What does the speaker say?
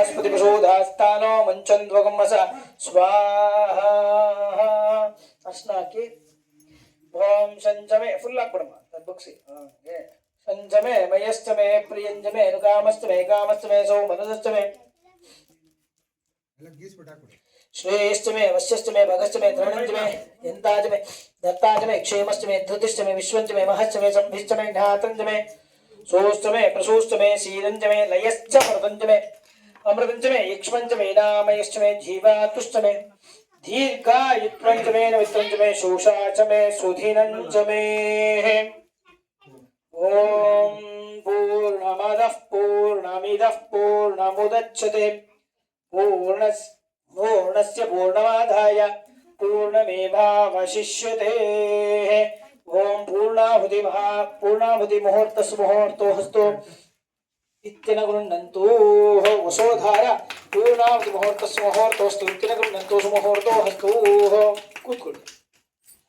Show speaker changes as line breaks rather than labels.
ಬೃಹಸ್ಪತಿ ಪ್ರಸೋದಾಸ್ತಾನೋ ಮಂಚಂದ್ವಗಮ್ಮಸ ಸ್ವಾಹ ಅರ್ಶನ ಹಾಕಿ ಓಂ ಸಂಜಮೆ ಫುಲ್ ಹಾಕ್ಬಿಡಮ್ಮ ಬುಕ್ಸಿ ಸಂಜಮೆ ಮಯಶ್ಚಮೆ ಪ್ರಿಯಂಜಮೆ ಅನುಕಾಮಶ್ಚಮೆ ಕಾಮಶ್ಚಮೆ ಸೌಮನಶ್ಚಮೆ श्रेयश्चमे वश्यश्चमे भगश्चमे द्रवणञ्चमे यन्ताचमे दत्ताचमे क्षेमश्चमे धृतिश्चमे विश्वञ्चमे महश्चमे संभिश्चमे ध्यातञ्चमे सोश्चमे प्रसूश्चमे शीलञ्चमे लयश्च परतञ्चमे अमृतञ्चमे यक्ष्मञ्चमे नामयश्चमे जीवातुश्चमे दीर्घायुत्वञ्चमे नवित्रञ्चमे शोषाचमे सुधिनञ्चमे ॐ पूर्णमदः पूर्णमिदः पूर्णमुदच्यते पूर्णस्य पूर्णमादाय पूर्णमेवावशिष्यते ओम पूर्णाहुति मुहूर्तो हस्तो इत्यन गृह्णन्तु वसोधार पूर्णाहुति मुहूर्तस्य मुहूर्तोस्तु इत्यन गृह्णन्तु सुमुहूर्तो हस्तो कूत्ಕೊಳ್ಳಿ